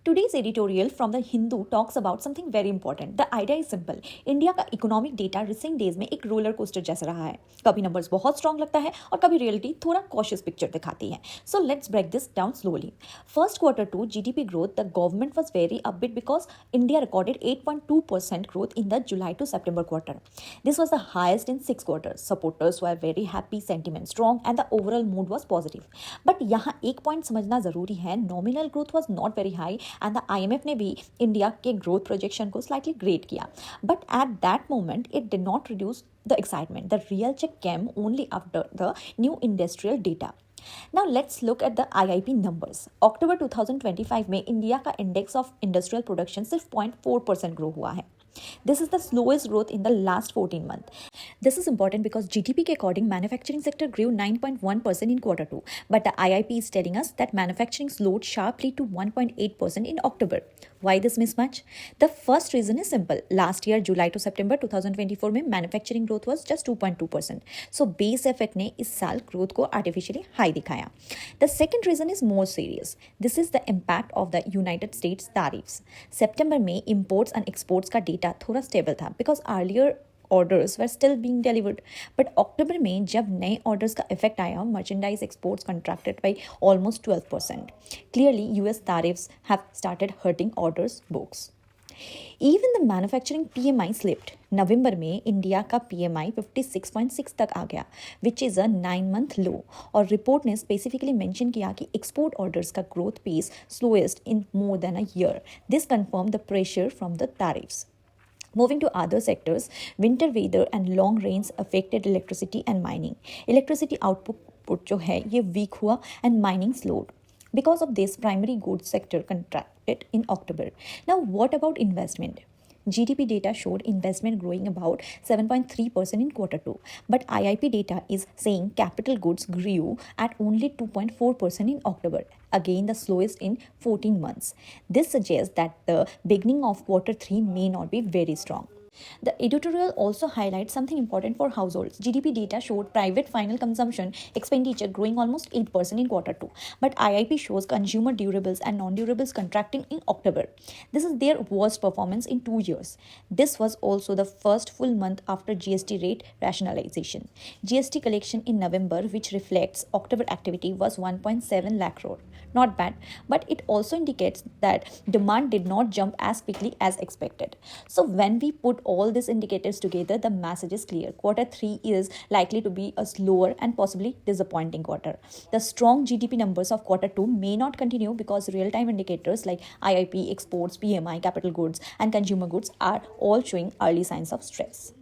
Today's editorial from the Hindu talks about something very important. The idea is simple. India का economic data recent days में एक roller coaster जैसा रहा है. कभी नंबर्स बहुत स्ट्रॉन्ग लगता है और कभी रियलिटी थोड़ा कॉशियस पिक्चर दिखाती है. So let's break this down slowly. First quarter to GDP growth, the government was very upbeat because India recorded 8.2% growth in the July to September quarter. This was the highest in 6 quarters. Supporters were very happy, sentiment strong, and the overall mood was positive. But यहाँ एक point समझना जरूरी है. Nominal growth was not very high and the IMF ने भी India के growth projection को slightly grade किया. But at that moment it did not reduce the excitement. The real check came only after the new industrial data. Now let's look at the IIP numbers. October 2025 में India का index of industrial production सिर्फ 0.4% grow हुआ है. This is the slowest growth in the last 14 months. This is important because GDP के according manufacturing sector grew 9.1% in quarter 2. But the IIP is telling us that manufacturing slowed sharply to 1.8% in October. Why this mismatch? The first reason is simple. Last year, July to September 2024 में manufacturing growth was just 2.2%. So base effect ने इस साल growth को artificially high दिखाया. The second reason is more serious. This is the impact of the United States tariffs. September में imports and exports का data थोड़ा stable था because earlier orders were still being delivered. But October में जब नए orders का effect आया, merchandise exports contracted by almost 12%. Clearly, US tariffs have started hurting orders books. Even the manufacturing PMI slipped. नवंबर में India का PMI 56.6 तक आ गया, which is a 9-month low. और रिपोर्ट ने स्पेसिफिकली मेंशन किया कि एक्सपोर्ट ऑर्डर्स का growth pace slowest in more than a year. This confirm the pressure from the tariffs. Moving to other sectors, winter weather and long rains affected electricity and mining. Electricity output जो है ये weak हुआ and mining slowed. Because of this, primary goods sector contracted in October. Now, what about investment? GDP data showed investment growing about 7.3% in quarter 2. But IIP data is saying capital goods grew at only 2.4% in October. Again, the slowest in 14 months. This suggests that the beginning of quarter 3 may not be very strong. The editorial also highlights something important for households. GDP data showed private final consumption expenditure growing almost 8% in quarter 2. But IIP shows consumer durables and non-durables contracting in October. This is their worst performance in 2 years. This was also the first full month after GST rate rationalization. GST collection in November, which reflects October activity, was 1.7 lakh crore. Not bad, but it also indicates that demand did not jump as quickly as expected. So when we put all these indicators together, the message is clear. Quarter 3 is likely to be a slower and possibly disappointing quarter. The strong GDP numbers of quarter 2 may not continue because real-time indicators like IIP, exports, PMI, capital goods, and consumer goods are all showing early signs of stress.